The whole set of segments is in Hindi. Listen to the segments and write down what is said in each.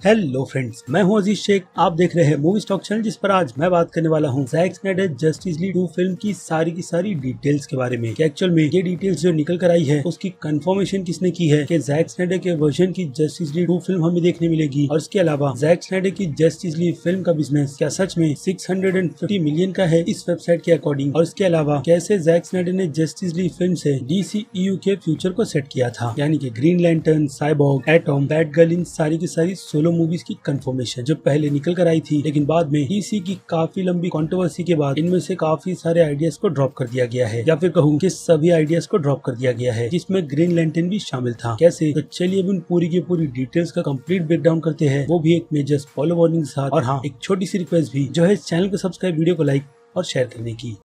हेलो फ्रेंड्स, मैं हूं अजीज शेख। आप देख रहे हैं मूवी स्टॉक चैनल, जिस पर आज मैं बात करने वाला हूं जैक स्नाइडर जस्टिस लीग 2 फिल्म की सारी डिटेल्स के बारे में। कि एक्चुअल में ये डिटेल्स जो निकल कर आई है उसकी कंफर्मेशन किसने की है कि जैक स्नाइडर के वर्जन की जस्टिस लीग 2 फिल्म हमें देखने मिलेगी। और इसके अलावा जैक स्नाइडर की जस्टिस लीग फिल्म का बिजनेस क्या सच में 650 मिलियन का है इस वेबसाइट के अकॉर्डिंग। और इसके अलावा कैसे जैक स्नाइडर ने जस्टिस लीग फिल्म से DCEU के फ्यूचर को सेट किया था, यानी कि Green Lantern, Cyborg, Atom, Batgirl, इन सारी की सारी सोलो मूवीज की कंफर्मेशन जो पहले निकल कर आई थी, लेकिन बाद में डीसी की काफी लंबी कंट्रोवर्सी के बाद इनमें से काफी सारे आइडियाज को ड्रॉप कर दिया गया है, या फिर कहूँ कि सभी आइडियाज को ड्रॉप कर दिया गया है, जिसमें ग्रीन लैंटर्न भी शामिल था। कैसे, तो चलिए अब उन पूरी की पूरी डिटेल्स का कंप्लीट ब्रेकडाउन करते हैं, वो भी एक मेजर स्पॉइलर वार्निंग के साथ। और हाँ, एक छोटी सी रिक्वेस्ट भी, जो है इस चैनल को सब्सक्राइब, वीडियो को लाइक और शेयर करने की।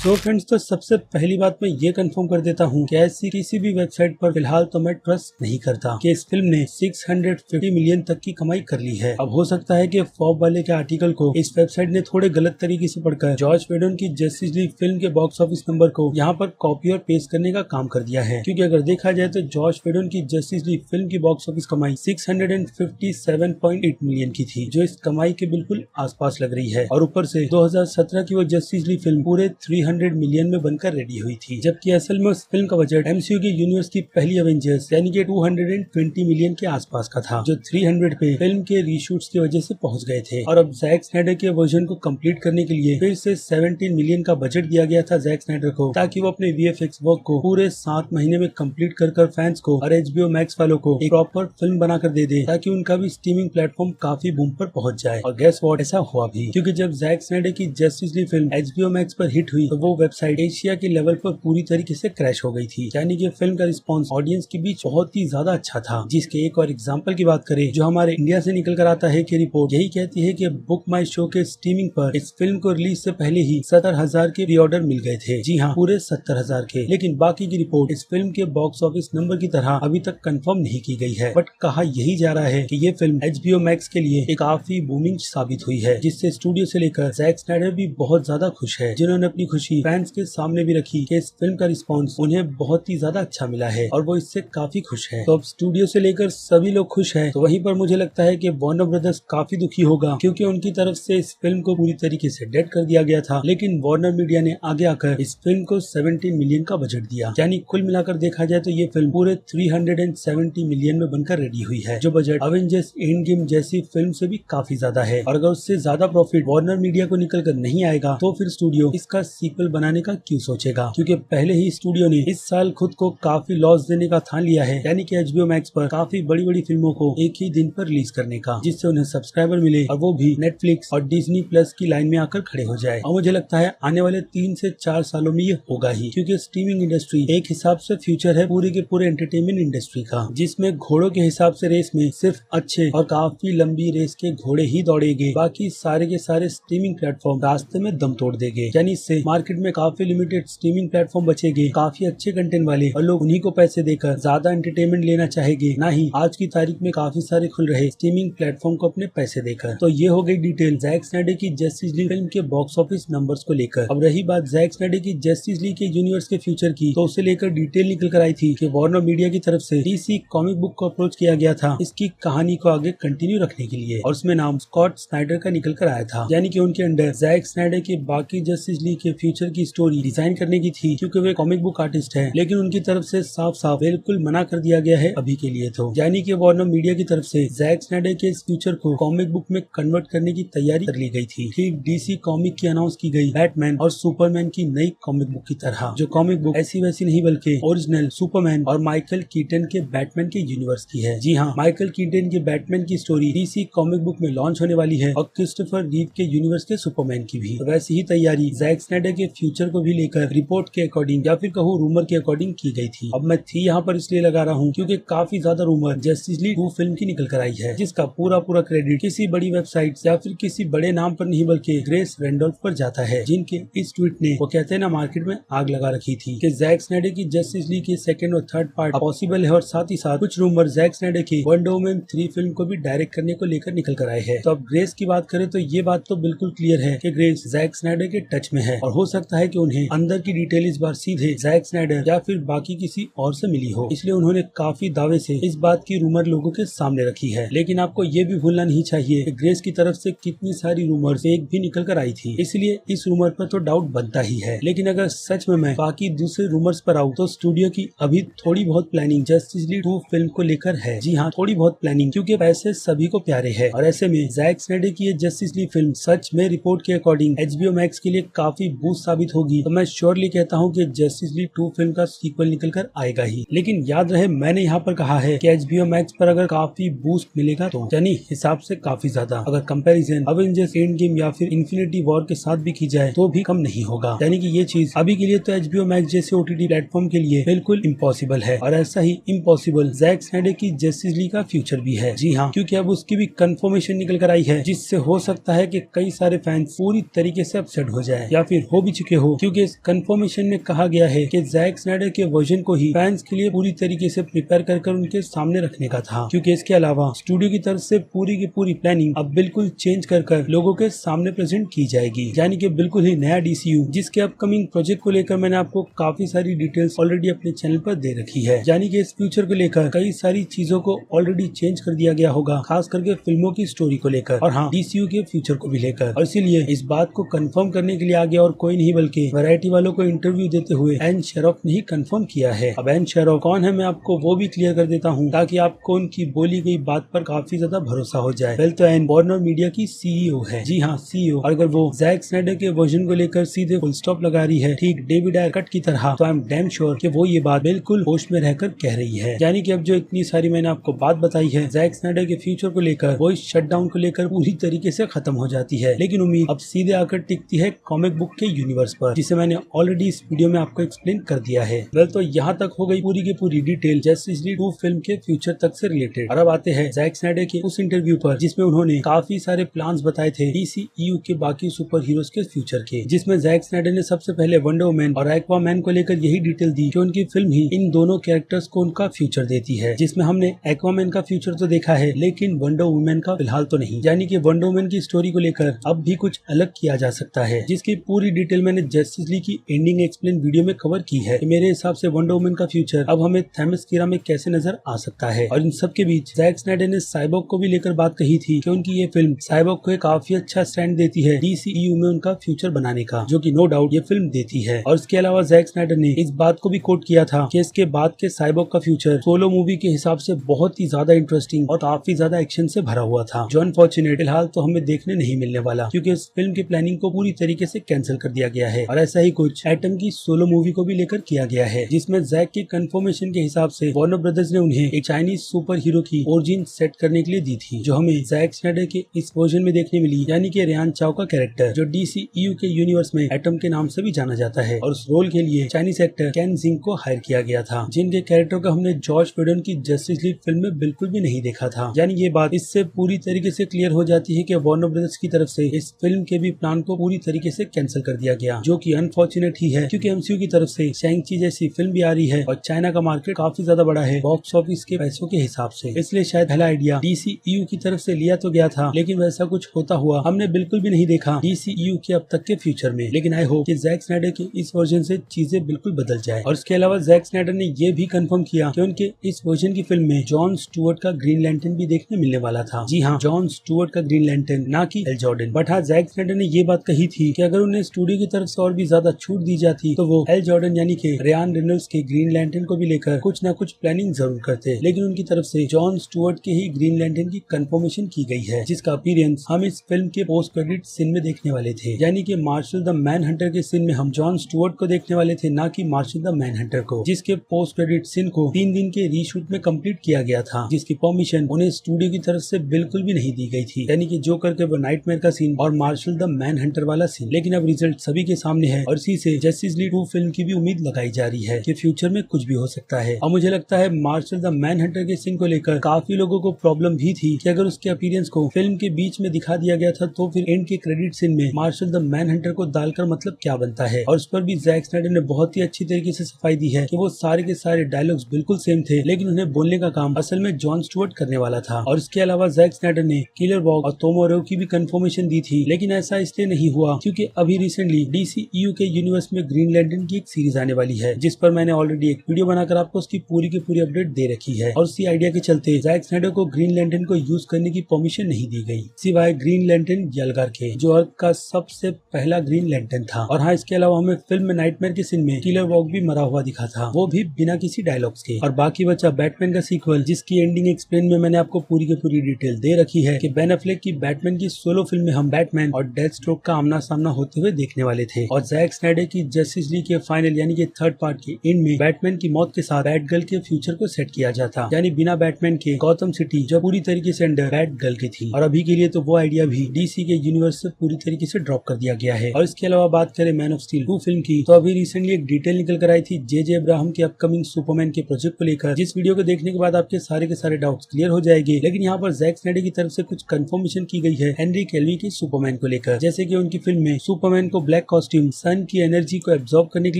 तो फ्रेंड्स, तो सबसे पहली बात मैं ये कंफर्म कर देता हूँ कि ऐसी किसी भी वेबसाइट पर फिलहाल तो मैं ट्रस्ट नहीं करता कि इस फिल्म ने 650 मिलियन तक की कमाई कर ली है। अब हो सकता है कि फॉब वाले के आर्टिकल को इस वेबसाइट ने थोड़े गलत तरीके से पढ़कर जॉर्ज वेडन की जस्टिस लीग फिल्म के बॉक्स ऑफिस नंबर को यहाँ पर कॉपी और पेस्ट करने का काम कर दिया है। क्योंकि अगर देखा जाए तो जॉर्ज वेडन की जस्टिस लीग फिल्म की बॉक्स ऑफिस कमाई 657.8 मिलियन की थी, जो इस कमाई के बिल्कुल आसपास लग रही है। और ऊपर से 2017 की वो जस्टिस लीग फिल्म पूरे 300 मिलियन में बनकर रेडी हुई थी, जबकि असल में उस फिल्म का बजट MCU के यूनिवर्स की पहली एवेंजर्स यानी कि 220 मिलियन के आसपास का था, जो 300 पे फिल्म के रीशूट्स की वजह से पहुंच गए थे। और अब जैक स्नाइडर के वर्जन को कंप्लीट करने के लिए फिर से 17 मिलियन का बजट दिया गया था जैक स्नाइडर को, ताकि वो अपने VFX वर्क को पूरे 7 महीने में कंप्लीट कर फैंस को और HBO मैक्स वालों को एक प्रॉपर फिल्म बनाकर दे दे, ताकि उनका भी स्ट्रीमिंग प्लेटफॉर्म काफी बूम पर पहुंच जाए। और गेस व्हाट, ऐसा हुआ भी, क्योंकि जब जैक स्नाइडर की justice League film HBO max पर हिट हुई तो वो वेबसाइट एशिया के लेवल पर पूरी तरीके से क्रैश हो गई थी। यानी कि फिल्म का रिस्पांस ऑडियंस के बीच बहुत ही ज्यादा अच्छा था। जिसके एक और एग्जांपल की बात करें, जो हमारे इंडिया से निकल कर आता है कि रिपोर्ट यही कहती है कि बुक माई शो के स्ट्रीमिंग पर इस फिल्म को रिलीज से पहले ही 70,000 के प्री ऑर्डर मिल गए थे। जी हाँ, पूरे 70,000 के। लेकिन बाकी की रिपोर्ट इस फिल्म के बॉक्स ऑफिस नंबर की तरह अभी तक कंफर्म नहीं की गई है, बट कहा यही जा रहा है कि ये फिल्म HBO मैक्स के लिए एक काफी बूमिंग साबित हुई है, जिससे स्टूडियो से लेकर जैक स्नाइडर भी बहुत ज्यादा खुश है, जिन्होंने अपनी खुशी फैंस के सामने भी रखी कि इस फिल्म का रिस्पांस उन्हें बहुत ही ज्यादा अच्छा मिला है और वो इससे काफी खुश है। तो अब स्टूडियो से लेकर सभी लोग खुश हैं, तो वहीं पर मुझे लगता है कि वार्नर ब्रदर्स काफी दुखी होगा, क्योंकि उनकी तरफ से इस फिल्म को पूरी तरीके से डेड कर दिया गया था। लेकिन वार्नर मीडिया ने आगे आकर इस फिल्म को 17 मिलियन का बजट दिया, यानी कुल मिलाकर देखा जाए तो ये फिल्म पूरे 370 मिलियन में बनकर रेडी हुई है, जो बजट अवेंजर्स एंड गेम जैसी फिल्म से भी काफी ज्यादा है। और अगर उससे ज्यादा प्रॉफिट वार्नर मीडिया को निकल कर नहीं आएगा तो फिर स्टूडियो इसका सीक्वल बनाने का क्यों सोचेगा, क्योंकि पहले ही स्टूडियो ने इस साल खुद को काफी लॉस देने का ठान लिया है, यानी कि HBO मैक्स पर काफी बड़ी फिल्मों को एक ही दिन पर रिलीज करने का, जिससे उन्हें सब्सक्राइबर मिले और वो भी नेटफ्लिक्स और डिज्नी प्लस की लाइन में आकर खड़े हो जाए। और मुझे लगता है आने वाले 3 से 4 सालों में ये होगा ही, क्योंकि स्ट्रीमिंग इंडस्ट्री एक हिसाब से फ्यूचर है पूरे के पूरे एंटरटेनमेंट इंडस्ट्री का, जिसमें घोड़ों के हिसाब से रेस में सिर्फ अच्छे और काफी लंबी रेस के घोड़े ही दौड़ेंगे, बाकी सारे के सारे स्ट्रीमिंग प्लेटफॉर्म रास्ते में दम तोड़ देंगे। यानी इससे मार्केट में काफी लिमिटेड स्ट्रीमिंग प्लेटफॉर्म बचेंगे, काफी अच्छे कंटेंट वाले, और लोग उन्हीं को पैसे देकर ज्यादा एंटरटेनमेंट लेना चाहेंगे, ना ही आज की तारीख में काफी सारे खुल रहे स्ट्रीमिंग प्लेटफॉर्म को अपने पैसे देकर। तो ये हो गई डिटेल जैक स्नाइडर की जस्टिस लीग फिल्म के बॉक्स ऑफिस नंबर्स को लेकर। अब रही बात जैक स्नाइडर की जस्टिस लीग के यूनिवर्स के फ्यूचर की, तो उसे लेकर डिटेल निकल कर आई थी कि वार्नर मीडिया की तरफ से DC कॉमिक बुक को अप्रोच किया गया था इसकी कहानी को आगे कंटिन्यू रखने के लिए, और उसमें नाम स्कॉट स्नाइडर का निकल कर आया था, यानी कि उनके अंडर जैक स्नाइडर के बाकी जस्टिस लीग के फ्यूचर की स्टोरी डिजाइन करने की थी, क्योंकि वे कॉमिक बुक आर्टिस्ट है। लेकिन उनकी तरफ से साफ साफ बिल्कुल मना कर दिया गया है अभी के लिए। तो यानी कि वार्नर मीडिया की तरफ से जैक स्नाइडर के इस फ्यूचर को कॉमिक बुक में कन्वर्ट करने की तैयारी कर ली गई थी। फिर DC कॉमिक की अनाउंस की गई बैटमैन और सुपरमैन की नई कॉमिक बुक की तरह, जो कॉमिक बुक ऐसी वैसी नहीं बल्कि ओरिजिनल सुपरमैन और माइकल कीटन के बैटमैन के यूनिवर्स की है। जी हाँ, माइकल कीटन के बैटमैन की स्टोरी DC कॉमिक बुक में लॉन्च होने वाली है, और क्रिस्टोफर रीव के यूनिवर्स के सुपरमैन की भी। तो वैसी ही तैयारी जैक स्नाइडर के फ्यूचर को भी लेकर रिपोर्ट के अकॉर्डिंग या फिर कहूँ रूमर के अकॉर्डिंग की गई थी। अब मैं थी यहाँ पर इसलिए लगा रहा हूँ क्योंकि काफी ज्यादा रूमर जस्टिस लीग 2 फिल्म की निकल कर आई है, जिसका पूरा क्रेडिट किसी बड़ी वेबसाइट या फिर किसी बड़े नाम पर नहीं बल्कि ग्रेस रेंडोल्फ पर जाता है, जिनके इस ट्वीट ने वो कहते हैं ना मार्केट में आग लगा रखी थी कि जैक स्नाइडर की जस्टिस लीग की सेकंड और थर्ड पार्ट पॉसिबल है। और साथ ही साथ कुछ रूमर जैक स्नाइडर की वंडर वुमन 3 फिल्म को भी डायरेक्ट करने को लेकर निकल कर आए हैं। तो अब ग्रेस की बात करें तो ये बात तो बिल्कुल क्लियर है कि ग्रेस जैक स्नाइडर के टच में है, और हो सकता है कि उन्हें अंदर की डिटेल इस बार सीधे जैक स्नाइडर या फिर बाकी किसी और से मिली हो, इसलिए उन्होंने काफी दावे से इस बात की रूमर लोगों के सामने रखी है। लेकिन आपको ये भी भूलना नहीं चाहिए कि ग्रेस की तरफ से कितनी सारी रूमर फेक भी निकल कर आई थी, इसलिए इस रूमर पर तो डाउट बनता ही है। लेकिन अगर सच में मैं बाकी दूसरे रूमर्स पर आऊँ तो स्टूडियो की अभी थोड़ी बहुत प्लानिंग जस्टिस लीग 2 फिल्म को लेकर है। जी हाँ, थोड़ी बहुत प्लानिंग, क्योंकि पैसे सभी को प्यारे हैं और ऐसे में जैक स्नाइडर की ये जस्टिस लीग फिल्म सच में रिपोर्ट के अकॉर्डिंग HBO मैक्स के लिए काफी बूस्ट साबित होगी, तो मैं श्योरली कहता हूँ कि जस्टिस लीग 2 फिल्म का सीक्वल निकल कर आएगा ही। लेकिन याद रहे, मैंने यहाँ पर कहा है कि HBO मैक्स पर अगर काफी बूस्ट मिलेगा तो यानी हिसाब से काफी ज्यादा, अगर कंपैरिजन अवेंजर्स एंड गेम या फिर इन्फिनिटी वॉर के साथ भी की जाए तो भी कम नहीं होगा। यानी कि ये चीज अभी के लिए तो HBO मैक्स जैसे OTT प्लेटफॉर्म के लिए बिल्कुल इम्पॉसिबल है और ऐसा ही इम्पॉसिबल जैक स्नाइडर की जस्टिस लीग का फ्यूचर भी है। जी हाँ, क्योंकि अब उसकी भी कंफर्मेशन निकल कर आई है, जिससे हो सकता है कि कई सारे फैंस पूरी तरीके से अपसेट हो जाए या फिर हो भी चुके हो, क्योंकि इस कंफर्मेशन में कहा गया है कि जैक स्नाइडर के वर्जन को ही फैंस के लिए पूरी तरीके से प्रिपेयर कर उनके सामने रखने का था। क्योंकि इसके अलावा स्टूडियो की तरफ से पूरी की पूरी प्लानिंग अब बिल्कुल चेंज कर लोगों के सामने प्रेजेंट की जाएगी, यानी कि बिल्कुल ही नया DCU, जिसके अपकमिंग प्रोजेक्ट को लेकर मैंने आपको काफी सारी डिटेल्स ऑलरेडी अपने चैनल पर दे रखी है। यानी कि इस फ्यूचर को लेकर कई सारी चीजों को ऑलरेडी चेंज कर दिया गया होगा, खास करके फिल्मों की स्टोरी को लेकर और हाँ, DCU के फ्यूचर को भी लेकर। और इसीलिए इस बात को कंफर्म करने के लिए आगे और कोई नहीं बल्कि वैरायटी वालों को इंटरव्यू देते हुए एन शेरोफ ने ही कंफर्म किया है। अब एन शेरोफ कौन है, मैं आपको वो भी क्लियर कर देता हूँ ताकि आपको उनकी बोली गई बात पर काफी ज्यादा भरोसा हो जाए। वेल, तो एन वार्नर मीडिया की CEO है। जी हाँ, CEO। और अगर वो जैक स्नाइडर के वर्जन को लेकर सीधे फुल स्टॉप लगा रही है, ठीक डेविड आयर कट की तरह, तो आई एम डैम श्योर कि वो ये बात बिल्कुल होश में रहकर कह रही है। यानी कि अब जो इतनी सारी मैंने आपको बात बताई है जैक स्नाइडर के फ्यूचर को लेकर, वो इस शटडाउन को लेकर पूरी तरीके से खत्म हो जाती है। लेकिन उम्मीद अब सीधे आकर टिकती है कॉमिक बुक के यूनिवर्स पर, जिसे मैंने ऑलरेडी इस वीडियो में आपको एक्सप्लेन कर दिया है। वेल, तो यहाँ तक हो गई पूरी की पूरी डिटेल जस्टिस लीग 2 फिल्म के फ्यूचर तक से रिलेटेड। और अब आते हैं जैक स्नाइडर के उस इंटरव्यू पर जिसमें उन्होंने काफी सारे प्लान्स बताए थे DCEU के बाकी सुपर हीरोज के फ्यूचर के, जिसमें जैक स्नाइडर ने सबसे पहले वंडर वुमन और एक्वामैन को लेकर यही डिटेल दी कि उनकी फिल्म ही इन दोनों कैरेक्टर्स को उनका फ्यूचर देती है, जिसमें हमने एक्वामैन का फ्यूचर तो देखा है लेकिन वंडर वुमन का फिलहाल तो नहीं। यानी कि वंडर वुमन की स्टोरी को लेकर अब भी कुछ अलग किया जा सकता है, जिसकी पूरी डिटेल मैंने जस्टिस लीग की एंडिंग एक्सप्लेन वीडियो में कवर की है कि मेरे हिसाब से वंडर वुमन का फ्यूचर अब हमें थेमिस्कीरा में कैसे नजर आ सकता है। और इन सब के बीच जैक स्नाइडर ने साइबॉर्ग को भी लेकर बात कही थी कि उनकी ये फिल्म साइबॉर्ग को एक काफी अच्छा स्टैंड देती है DCEU में उनका फ्यूचर बनाने का, जो कि नो डाउट ये फिल्म देती है। और इसके अलावा जैक स्नाइडर ने इस बात को भी कोट किया था कि इसके बाद के साइबॉर्ग का फ्यूचर सोलो मूवी के हिसाब से बहुत ही ज्यादा इंटरेस्टिंग और काफी ज्यादा एक्शन से भरा हुआ था, जो अनफॉर्चुनेट फिलहाल तो हमें देखने नहीं मिलने वाला, क्योंकि इस फिल्म की प्लानिंग को पूरी तरीके से कैंसिल कर दिया गया है। और ऐसा ही कुछ एटम की सोलो मूवी को भी लेकर किया गया है, जिसमें जैक की कंफर्मेशन के हिसाब से वार्नर ब्रदर्स ने उन्हें एक चाइनीज सुपर हीरो की ओरिजिन सेट करने के लिए दी थी, जो हमें जैक स्नाइडर के इस वर्जन में देखने मिली, यानी कि रियान चाओ का कैरेक्टर, जो DCEU के यूनिवर्स में एटम के नाम से भी जाना जाता है। और उस रोल के लिए चाइनीज एक्टर केन जिंग को हायर किया गया था, जिनके कैरेक्टर को हमने जॉर्ज वेडन की जस्टिस लीग फिल्म में बिल्कुल भी नहीं देखा था। यानी ये बात इससे पूरी तरीके से क्लियर हो जाती है कि वार्नर ब्रदर्स की तरफ से इस फिल्म के भी प्लान को पूरी तरीके से कैंसिल कर दिया गया, जो कि अनफॉर्चुनेट ही है, क्योंकि MCU की तरफ से शैंग-ची जैसी फिल्म भी आ रही है और चाइना का मार्केट काफी ज्यादा बड़ा है बॉक्स ऑफिस के पैसों के हिसाब से, इसलिए शायद पहला आइडिया DCEU की तरफ से लिया तो गया था, लेकिन वैसा कुछ होता हुआ हमने बिल्कुल भी नहीं देखा DCEU के अब तक के फ्यूचर में। लेकिन आई होप कि जैक स्नाइडर के इस वर्जन से चीजें बिल्कुल बदल जाए। और इसके अलावा जैक स्नाइडर ने यह भी कंफर्म किया कि उनके इस वर्जन की फिल्म में जॉन स्टुअर्ट का ग्रीन लैंटर्न भी देखने मिलने वाला था। जी हाँ, जॉन स्टुअर्ट का ग्रीन लैंटर्न, ना कि एल जॉर्डन। बट हाँ, जैक स्नाइडर ने ये बात कही थी कि अगर उन्हें स्टूडियो की तरफ से और भी ज्यादा छूट दी जाती तो वो एल जॉर्डन यानी कि रियान रेनॉल्ड्स के ग्रीन लैंटर्न को भी लेकर कुछ ना कुछ प्लानिंग जरूर करते, लेकिन उनकी तरफ से जॉन स्टुअर्ट के ही ग्रीन लैंटर्न की कंफर्मेशन की गई है, जिसका अपीयरेंस हम इस फिल्म के पोस्ट क्रेडिट सीन में देखने वाले थे। यानी कि मार्शल द मैन हंटर के सीन में हम जॉन स्टुअर्ट को देखने वाले थे, ना कि मार्शल द मैन हंटर को, जिसके पोस्ट क्रेडिट सीन को 3 दिन के रीशूट में कंप्लीट किया गया था, जिसकी परमिशन उन्हें स्टूडियो की तरफ से बिल्कुल भी नहीं दी गई थी। यानी कि जो करके वो नाइटमेयर का सीन और मार्शल द मैन हंटर वाला सीन। लेकिन अब रिजल्ट सभी के सामने है और इसी से जस्टिस लीग 2 फिल्म की भी उम्मीद लगाई जा रही है कि फ्यूचर में कुछ भी हो सकता है। और मुझे लगता है मार्शल द मैन हंटर के सीन को लेकर काफी लोगों को प्रॉब्लम भी थी कि अगर उसके अपीयरेंस को फिल्म के बीच में दिखा दिया गया था तो फिर एंड के क्रेडिट सीन में मार्शल द मैन हंटर को डालकर मतलब क्या बनता है। और उस पर भी जैक स्नाइडर ने बहुत ही अच्छी तरीके से सफाई दी है कि वो सारे के सारे डायलॉग्स बिल्कुल सेम थे, लेकिन उन्हें बोलने का काम असल में जॉन स्टुअर्ट करने वाला था। और इसके अलावा जैक स्नाइडर ने किलर वॉग और तोमोरो की भी कंफर्मेशन दी थी, लेकिन ऐसा इसलिए नहीं हुआ क्योंकि अभी रिसेंटली DCEU के यूनिवर्स में ग्रीन लैंटर्न की एक सीरीज आने वाली है, जिस पर मैंने ऑलरेडी एक वीडियो बनाकर आपको उसकी पूरी की पूरी अपडेट दे रखी है। और उसी आइडिया के चलते जैक स्नाइडर को ग्रीन लैंटर्न को यूज करने की परमिशन नहीं दी गई, सिवाय ग्रीन लैंटर्न यलगार के, जो अर्थ का सबसे पहला ग्रीन लैंटर्न था। और हाँ, इसके अलावा हमें फिल्म में नाइटमेयर के सीन में किलर वॉक भी मरा हुआ दिखा था, वो भी बिना किसी डायलॉग्स के। और बाकी बचा बैटमैन का सीक्वल, जिसकी एंडिंग एक्सप्लेन में मैंने आपको पूरी की पूरी डिटेल दे रखी है कि बेन एफ्लेक की बैटमैन की सोलो फिल्म में हम बैटमैन और डेथस्ट्रोक का आमना सामना होते हुए देखने वाले थे। और जैक स्नाइडर की जस्टिस लीग के फाइनल यानी कि थर्ड पार्ट के एंड में बैटमैन की मौत के साथ बैटगर्ल के फ्यूचर को सेट किया जाता, यानी बिना बैटमैन के गौतम सिटी जो पूरी तरीके से अंडर बैटगर्ल की थी। और अभी के लिए तो वो आइडिया भी डीसी के यूनिवर्स से पूरी तरीके से ड्रॉप कर दिया गया है। और इसके अलावा बात करें मैन ऑफ स्टील 2 फिल्म की, तो अभी रिसेंटली एक डिटेल निकल कर आई थी जे अब्राहम के अपकमिंग सुपरमैन के प्रोजेक्ट को लेकर, जिस वीडियो को देखने के बाद आपके सारे के सारे डाउट्स क्लियर हो जाएंगे। लेकिन यहाँ पर जैक स्नाइडर की तरफ से कुछ कंफर्मेशन की गई है हेनरी कैविल के सुपरमैन को लेकर, जैसे कि उनकी फिल्म में सुपरमैन को ब्लैक कॉस्ट्यूम सन की एनर्जी को एब्जॉर्ब करने के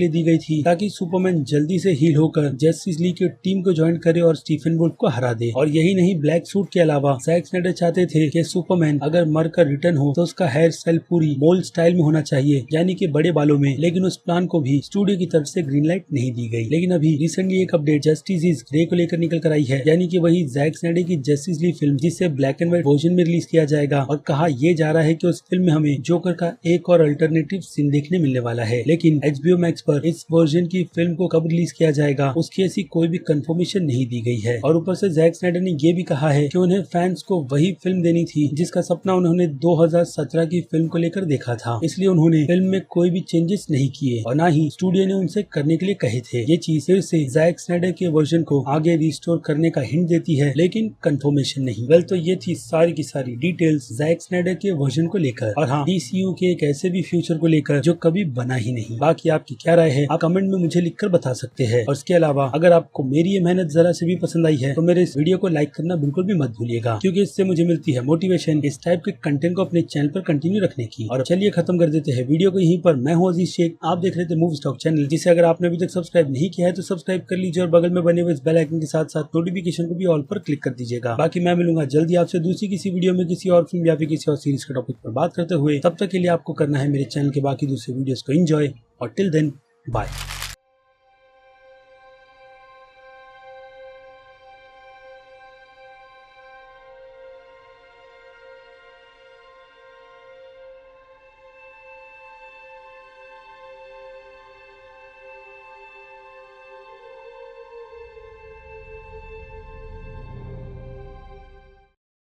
लिए दी गई थी, ताकि सुपरमैन जल्दी से हील होकर जस्टिस लीग की टीम को ज्वाइन करे और स्टीफन वुल्फ को हरा दे। और यही नहीं, ब्लैक सूट के अलावा जैक स्नाइडर चाहते थे कि सुपरमैन अगर मरकर रिटर्न हो तो उसका हेयर स्टाइल पूरी मोल्ड स्टाइल में होना चाहिए, यानी कि बड़े बालों में। लेकिन उस प्लान को भी स्टूडियो की तरफ से ग्रीन लाइट नहीं दी गई। लेकिन अभी रिसेंटली एक अपडेट जस्टिस इज ग्रे को लेकर निकल कर आई है, यानी कि वही जैक स्नाइडर की जस्टिस लीग फिल्म, जिसे ब्लैक एंड व्हाइट वर्जन में रिलीज किया जाएगा। और कहा यह जा रहा है कि उस फिल्म में हमें जोकर का एक और अल्टरनेटिव सीन देखने मिलने वाला है। लेकिन HBO मैक्स पर इस वर्जन की फिल्म को कब रिलीज किया जाएगा उसकी ऐसी कोई भी कंफर्मेशन नहीं दी गई है। और ऊपर से जैक स्नाइडर ने यह भी कहा है कि उन्हें फैंस को वही फिल्म देनी थी जिसका सपना उन्होंने 2017 की फिल्म को लेकर देखा था, इसलिए उन्होंने फिल्म में कोई भी चेंजेस नहीं किए और ना ही स्टूडियो ने उनसे करने के लिए कहे थे। ये चीज फिर से जैक स्नाइडर के वर्जन को आगे रिस्टोर करने का हिंट देती है, लेकिन कंफर्मेशन नहीं। वेल, तो ये थी सारी की सारी डिटेल्स जैक स्नाइडर के वर्जन को लेकर, और हाँ, DCU के एक ऐसे भी फ्यूचर को लेकर जो कभी बना ही नहीं। बाकी आपकी क्या राय है आप कमेंट में मुझे लिखकर बता सकते हैं। और इसके अलावा अगर आपको मेरी ये मेहनत जरा से भी पसंद आई है तो मेरे इस वीडियो को लाइक करना बिल्कुल भी मत भूलिएगा, क्योंकि इससे मुझे मिलती है मोटिवेशन इस टाइप के कंटेंट को अपने चैनल पर कंटिन्यू रखने की। और चलिए खत्म कर देते हैं वीडियो को यहीं पर। मैं हूं अजीज शेख, आप देख रहे थे मूवी स्टॉक चैनल, जिसे अगर आपने अभी तक सब्सक्राइब नहीं किया है तो सब्सक्राइब कर लीजिए और बगल में बने हुए इस बेल आइकन के साथ साथ नोटिफिकेशन को भी ऑल पर क्लिक कर दीजिएगा। बाकी मैं मिलूंगा जल्दी आपसे दूसरी किसी वीडियो में किसी और फिल्म या फिर किसी और सीरीज के टॉपिक पर बात करते हुए। तब तक के लिए आपको करना है मेरे चैनल के बाकी दूसरे वीडियोस को एंजॉय, और टिल देन बाय।